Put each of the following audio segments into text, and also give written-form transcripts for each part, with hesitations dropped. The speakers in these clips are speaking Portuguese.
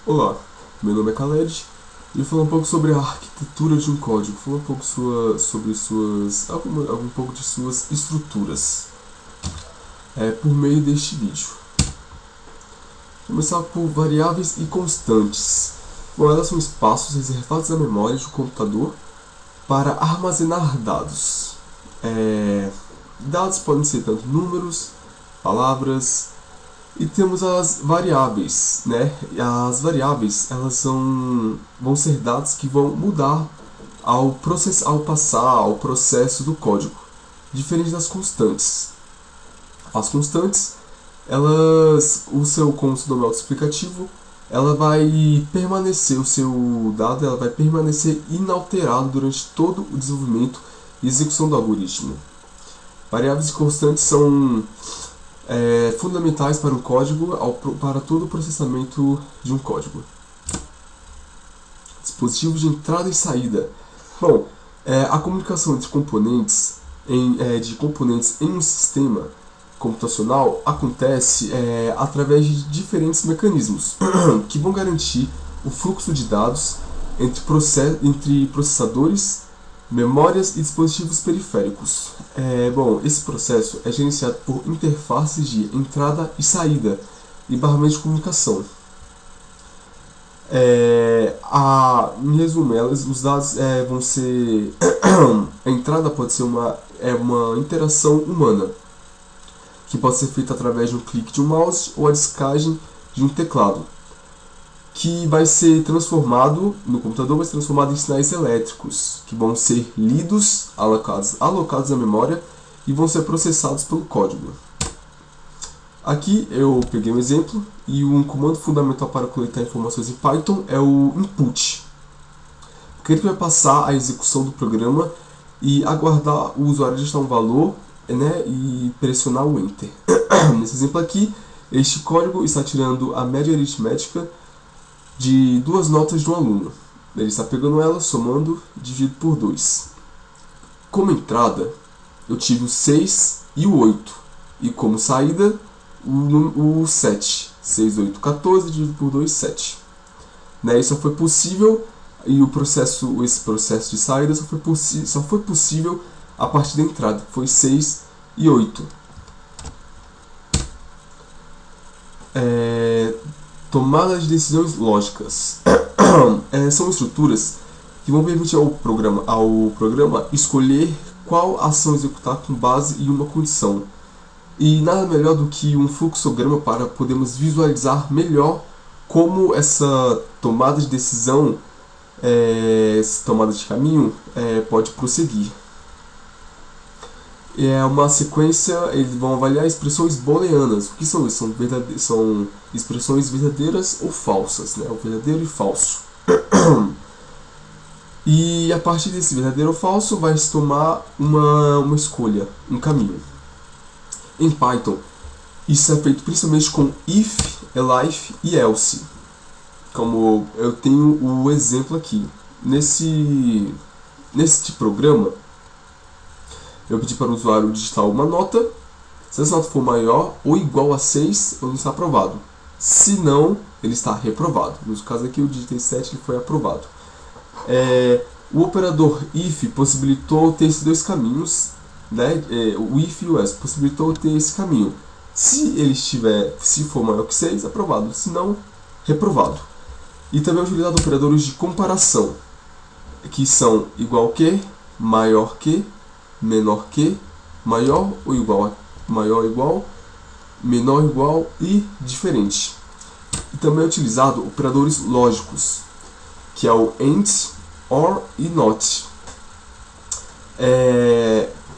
Olá, meu nome é Khaled e eu vou falar um pouco sobre a arquitetura de um código, falar um pouco sobre algum pouco de suas estruturas por meio deste vídeo. Começar por variáveis e constantes. Bom, elas são espaços reservados à memória do computador para armazenar dados. Dados podem ser tanto números, palavras, e temos as variáveis, né? As variáveis, elas vão ser dados que vão mudar ao passar ao processo do código, diferente das constantes. As constantes, como o seu nome autoexplicativo, ela vai permanecer, o seu dado ela vai permanecer inalterado durante todo o desenvolvimento e execução do algoritmo. Variáveis e constantes são fundamentais para um código, para todo o processamento de um código. Dispositivos de entrada e saída. Bom, a comunicação entre de componentes em um sistema computacional acontece através de diferentes mecanismos que vão garantir o fluxo de dados entre processadores, memórias e dispositivos periféricos. Esse processo é gerenciado por interfaces de entrada e saída e barramento de comunicação. Em resumo, os dados vão ser... A entrada pode ser uma interação humana, que pode ser feita através de um clique de um mouse ou a descagem de um teclado, que vai ser transformado no computador, vai ser transformado em sinais elétricos, que vão ser lidos, alocados na memória e vão ser processados pelo código. Aqui eu peguei um exemplo e um comando fundamental para coletar informações em Python é o input, porque ele vai passar a execução do programa e aguardar o usuário digitar um valor, né, e pressionar o Enter. Nesse exemplo aqui, este código está tirando a média aritmética de duas notas de um aluno. Ele está pegando ela, somando, dividido por 2. Como entrada, eu tive o 6 e o 8. E como saída, o 7. 6, 8, 14, dividido por 2, 7. Isso só foi possível, e esse processo de saída só foi possível a partir da entrada, que foi 6 e 8. Tomada de decisões lógicas. São estruturas que vão permitir ao programa escolher qual ação executar com base em uma condição. E nada melhor do que um fluxograma para podermos visualizar melhor como essa tomada de decisão, essa tomada de caminho, pode prosseguir. Uma sequência, eles vão avaliar expressões booleanas. O que são isso? São expressões verdadeiras ou falsas, né? O verdadeiro e falso. E a partir desse verdadeiro ou falso vai se tomar uma escolha, um caminho. Em Python, isso é feito principalmente com if, elif e else. Como eu tenho o exemplo aqui. Neste programa, eu pedi para o usuário digitar uma nota. Se essa nota for maior ou igual a 6, ele está aprovado. Se não, ele está reprovado. No caso aqui, eu digitei 7 e ele foi aprovado. O operador if possibilitou ter esses dois caminhos, né? O if e o else possibilitou ter esse caminho. Se for maior que 6, aprovado. Se não, reprovado. E também é utilizado operadores de comparação, que são igual que, maior que, menor que, maior ou igual a, maior ou igual, menor ou igual e diferente. E também é utilizado operadores lógicos, que é o AND, OR e NOT.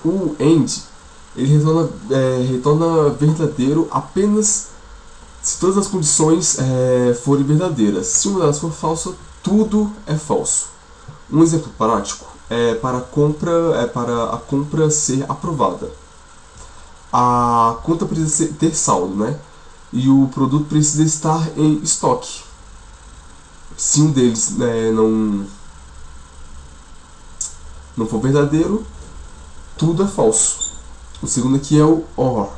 O AND ele retorna verdadeiro apenas se todas as condições forem verdadeiras. Se uma delas for falsa, tudo é falso. Um exemplo prático para a compra ser aprovada. A conta precisa ter saldo, né? E o produto precisa estar em estoque. Se um deles não for verdadeiro, tudo é falso. O segundo aqui é o OR.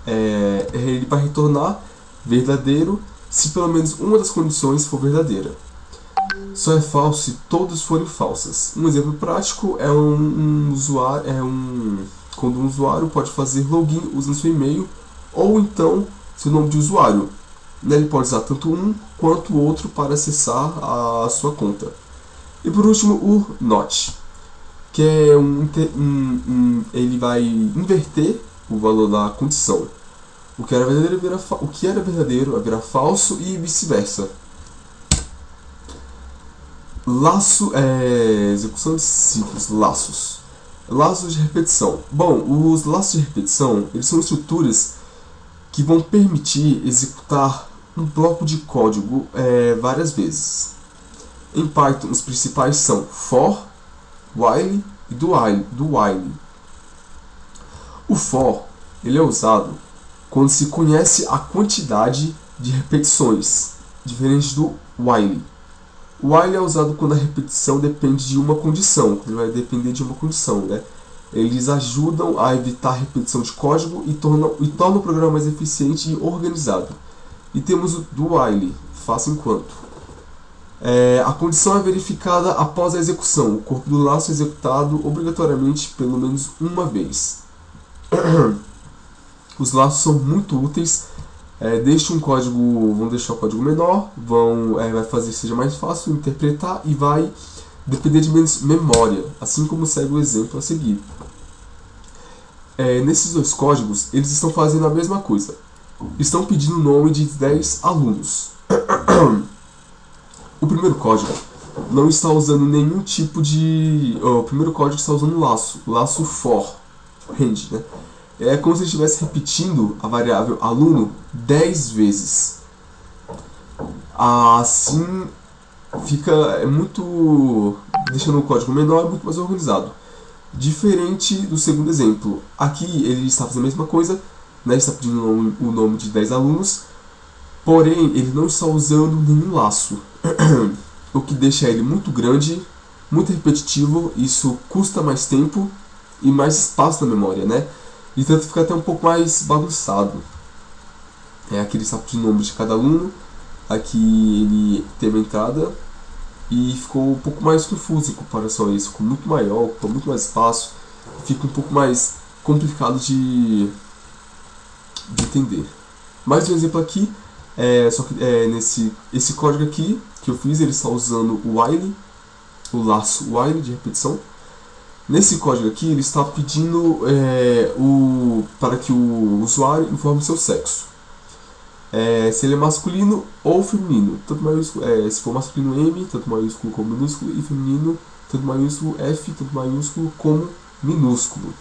Ele vai retornar verdadeiro se pelo menos uma das condições for verdadeira. Só é falso se todas forem falsas. Um exemplo prático é quando um usuário pode fazer login usando seu e-mail ou então seu nome de usuário. Ele pode usar tanto um quanto o outro para acessar a sua conta. E por último, o NOT, que é ele vai inverter o valor da condição. O que era verdadeiro vai virar falso e vice-versa. Execução de ciclos, laços. Laços de repetição. Bom, os laços de repetição, eles são estruturas que vão permitir executar um bloco de código várias vezes. Em Python, os principais são for, while e do while. O for ele é usado quando se conhece a quantidade de repetições, diferente do while. O while é usado quando a repetição depende de uma condição, quando vai depender de uma condição, né? Eles ajudam a evitar a repetição de código e tornam o programa mais eficiente e organizado. E temos o do while, faça enquanto. A condição é verificada após a execução. O corpo do laço é executado obrigatoriamente pelo menos uma vez. Os laços são muito úteis. Vão deixar o código menor, vai fazer que seja mais fácil interpretar e vai depender de menos memória, assim como segue o exemplo a seguir. Nesses dois códigos, eles estão fazendo a mesma coisa. Estão pedindo o nome de 10 alunos. O primeiro código não está usando nenhum tipo de... O primeiro código está usando laço for, range, né? É como se ele estivesse repetindo a variável aluno 10 vezes. Assim deixando o código menor e muito mais organizado. Diferente do segundo exemplo. Aqui ele está fazendo a mesma coisa, né? Está pedindo o nome de 10 alunos, porém ele não está usando nenhum laço. O que deixa ele muito grande, muito repetitivo. Isso custa mais tempo e mais espaço na memória, né? E tanto fica até um pouco mais bagunçado. Aqui ele está pedindo o nome de cada aluno. Aqui ele teve a entrada e ficou um pouco mais confuso em comparação a isso. Ficou muito maior, ocupa muito mais espaço. Fica um pouco mais complicado de entender. Mais um exemplo aqui. Só que esse código aqui que eu fiz, ele está usando o while, o laço while de repetição. Nesse código aqui, ele está pedindo para que o usuário informe seu sexo. Se ele é masculino ou feminino. Tanto maiúsculo, se for masculino M, tanto maiúsculo como minúsculo, e feminino, tanto maiúsculo F, tanto maiúsculo como minúsculo.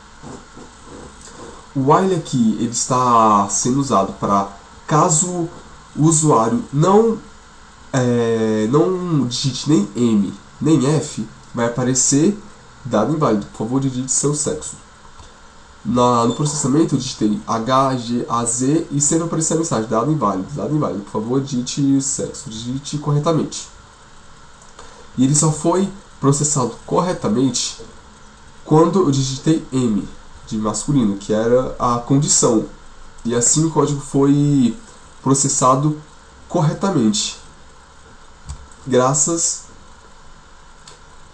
O while aqui ele está sendo usado para caso o usuário não digite nem M nem F, vai aparecer dado inválido, por favor digite seu sexo. No processamento eu digitei H, G, A, Z e sempre apareceu a mensagem dado inválido, por favor digite o sexo, digite corretamente. E ele só foi processado corretamente quando eu digitei M de masculino, que era a condição. E assim o código foi processado corretamente, graças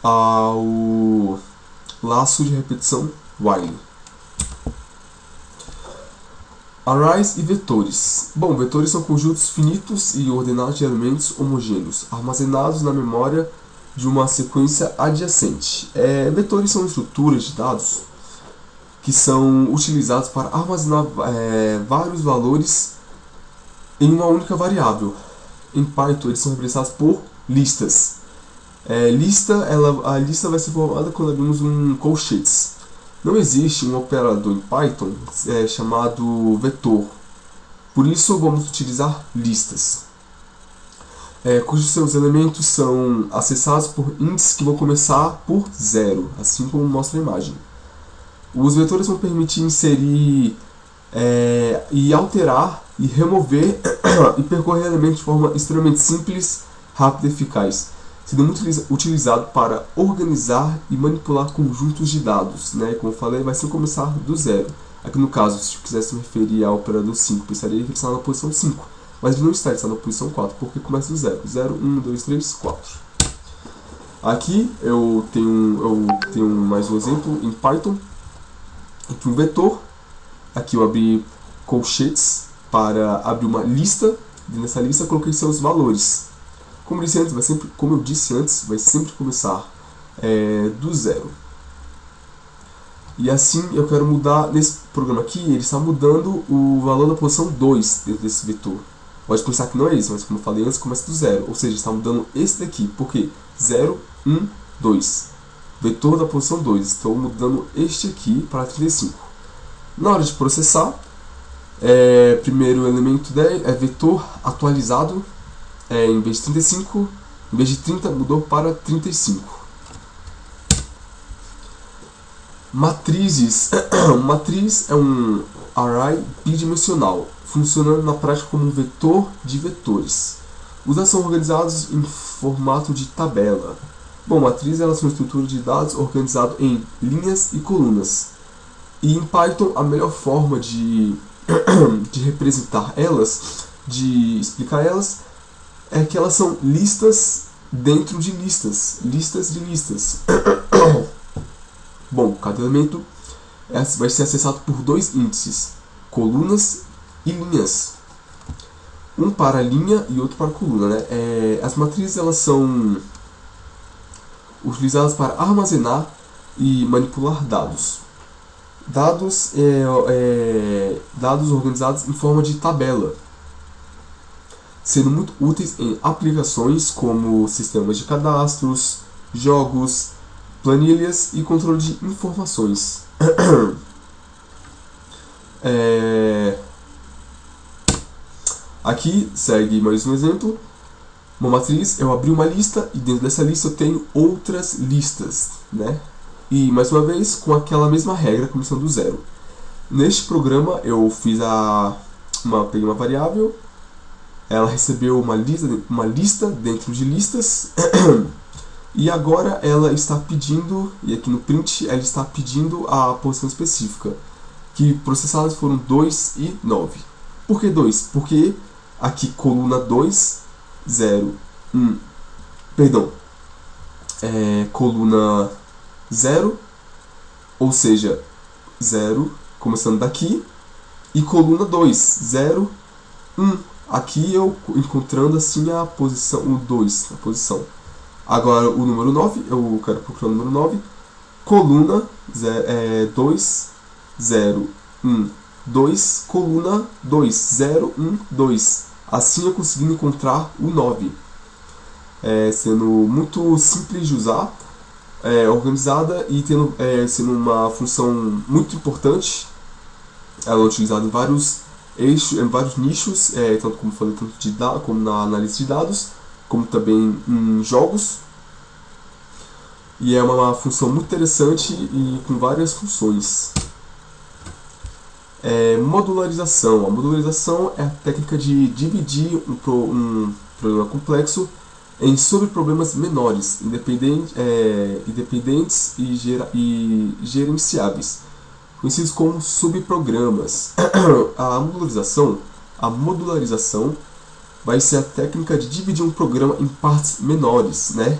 ao laço de repetição while. Arrays e vetores. Bom, vetores são conjuntos finitos e ordenados de elementos homogêneos, armazenados na memória de uma sequência adjacente. Vetores são estruturas de dados que são utilizados para armazenar vários valores em uma única variável. Em Python eles são representados por listas. A lista vai ser formada quando abrimos um colchetes. Não existe um operador em Python chamado vetor. Por isso vamos utilizar listas, cujos seus elementos são acessados por índices que vão começar por 0, assim como mostra a imagem. Os vetores vão permitir inserir e alterar e remover e percorrer elementos de forma extremamente simples, rápida e eficaz, sendo muito utilizado para organizar e manipular conjuntos de dados, né? Como eu falei, vai sempre começar do 0. Aqui no caso, se eu quisesse me referir ao operador 5, pensaria que ele está na posição 5. mas ele não está na posição 4, porque começa do 0. 0, 1, 2, 3, 4. Aqui eu tenho mais um exemplo em Python, aqui um vetor. Aqui eu abri colchetes para abrir uma lista, e nessa lista eu coloquei seus valores. Como eu disse antes, vai sempre começar do 0. E assim eu quero mudar, nesse programa aqui, ele está mudando o valor da posição 2 dentro desse vetor. Pode pensar que não é isso, mas como eu falei antes, começa do 0. Ou seja, está mudando esse daqui. Por quê? 0, 1, 2. Vetor da posição 2. Estou mudando este aqui para 35. Na hora de processar, primeiro elemento é vetor atualizado. Em vez de 35, em vez de 30, mudou para 35. Matrizes. Matriz é um array bidimensional, funcionando na prática como um vetor de vetores. Os dados são organizados em formato de tabela. Bom, matrizes elas são uma estrutura de dados organizada em linhas e colunas. E em Python, a melhor forma de representar elas, de explicar elas, é que elas são listas dentro de listas. Listas de listas. Bom, cada elemento vai ser acessado por dois índices, colunas e linhas. Um para linha e outro para coluna, né? As matrizes elas são utilizadas para armazenar e manipular dados. Dados organizados em forma de tabela, sendo muito úteis em aplicações como sistemas de cadastros, jogos, planilhas e controle de informações. Aqui segue mais um exemplo. Uma matriz, eu abri uma lista e dentro dessa lista eu tenho outras listas, né? E mais uma vez com aquela mesma regra, começando do 0. Neste programa eu fiz peguei uma variável, ela recebeu uma lista dentro de listas. E agora ela está pedindo, e aqui no print ela está pedindo a posição específica, que processadas foram 2 e 9. Por que 2? Porque aqui coluna 2, 0, 1, perdão, coluna 0, ou seja, 0, começando daqui, e coluna 2, 0, 1. Aqui eu encontrando assim a posição, o 2, a posição. Agora o número 9, eu quero procurar o número 9, coluna 2, 0, 1, 2, coluna 2, 0, 1, 2. Assim eu consegui encontrar o 9. Sendo muito simples de usar, organizada e sendo uma função muito importante. Ela é utilizada em vários eixos, em vários nichos, tanto como falei, como na análise de dados, como também em jogos. E é uma função muito interessante e com várias funções. Modularização. A modularização é a técnica de dividir um problema complexo em subproblemas menores, independentes e gerenciáveis, conhecidos como subprogramas. A modularização vai ser a técnica de dividir um programa em partes menores, né?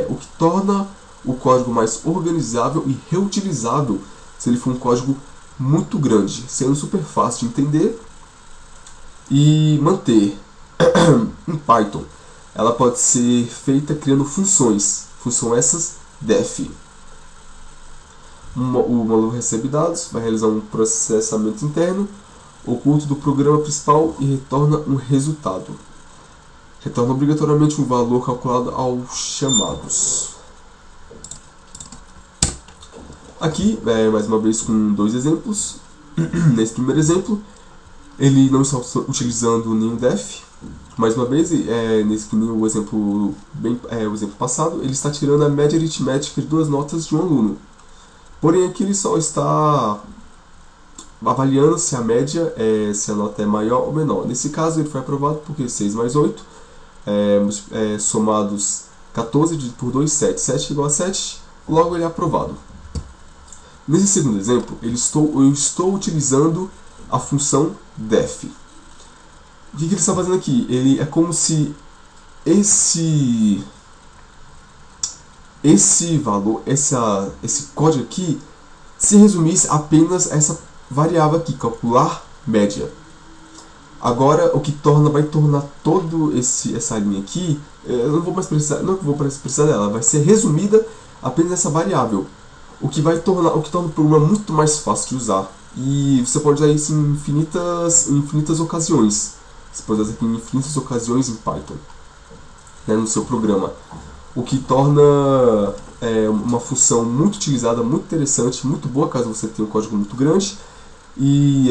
O que torna o código mais organizável e reutilizável se ele for um código muito grande, sendo super fácil de entender e manter. Em Python, ela pode ser feita criando funções essas def. O módulo recebe dados, vai realizar um processamento interno oculto do programa principal e retorna um resultado. Retorna obrigatoriamente um valor calculado aos chamados. Aqui, mais uma vez com dois exemplos. Nesse primeiro exemplo, ele não está utilizando nenhum def. Mais uma vez, nesse que nem o exemplo passado, ele está tirando a média aritmética de 2 notas de um aluno. Porém, aqui ele só está avaliando se a média, se a nota é maior ou menor. Nesse caso, ele foi aprovado porque 6 mais 8, somados 14 por 2, 7. 7 igual a 7, logo ele é aprovado. Nesse segundo exemplo, eu estou utilizando a função def. que ele está fazendo aqui? Ele é como se esse valor, esse código aqui, se resumisse apenas a essa variável aqui, calcular média. Agora, o que vai tornar todo essa linha aqui, eu não vou precisar dela, vai ser resumida apenas nessa variável, o que torna o programa muito mais fácil de usar. E você pode usar isso em infinitas ocasiões. Você pode usar isso aqui em infinitas ocasiões em Python, né, no seu programa. O que torna uma função muito utilizada, muito interessante, muito boa caso você tenha um código muito grande. E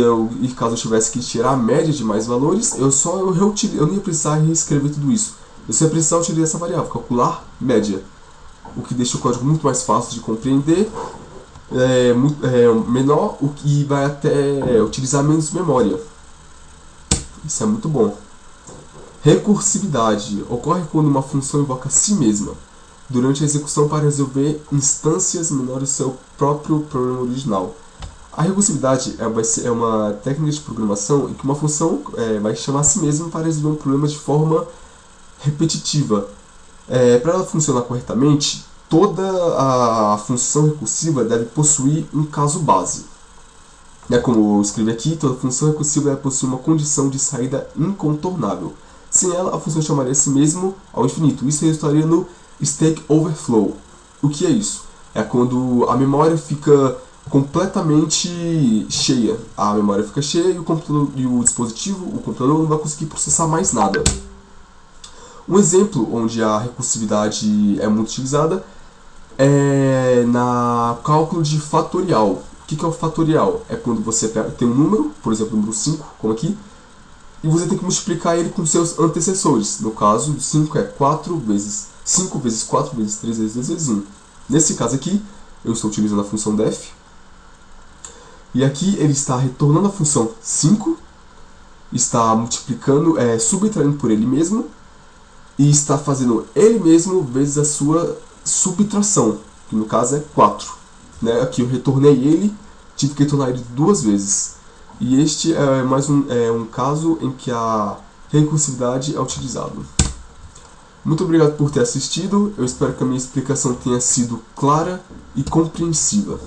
caso eu tivesse que tirar a média de mais valores, eu não ia precisar reescrever tudo isso. Eu só ia precisar utilizar essa variável, calcular média. O que deixa o código muito mais fácil de compreender, menor, o que vai até utilizar menos memória. Isso é muito bom. Recursividade ocorre quando uma função invoca a si mesma durante a execução para resolver instâncias menores do seu próprio programa original. A recursividade é uma técnica de programação em que uma função vai chamar a si mesma para resolver um problema de forma repetitiva. Para ela funcionar corretamente, toda a função recursiva deve possuir um caso base. Como eu escrevi aqui, toda função recursiva deve possuir uma condição de saída incontornável. Sem ela, a função chamaria a si mesmo ao infinito. Isso resultaria no Stack Overflow. O que é isso? É quando a memória fica completamente cheia. A memória fica cheia e o computador o computador não vai conseguir processar mais nada. Um exemplo onde a recursividade é muito utilizada é na cálculo de fatorial. O que é o fatorial? É quando você tem um número, por exemplo, o número 5, como aqui, e você tem que multiplicar ele com seus antecessores. No caso, 5 é 4 vezes 5 vezes 4 vezes 3 vezes 2 vezes 1. Nesse caso aqui, eu estou utilizando a função def. E aqui ele está retornando a função 5, está multiplicando, subtraindo por ele mesmo, e está fazendo ele mesmo vezes a sua subtração, que no caso é 4. Aqui eu retornei ele, tive que retornar ele 2 vezes. E este é mais um caso em que a recursividade é utilizada. Muito obrigado por ter assistido, eu espero que a minha explicação tenha sido clara e compreensiva.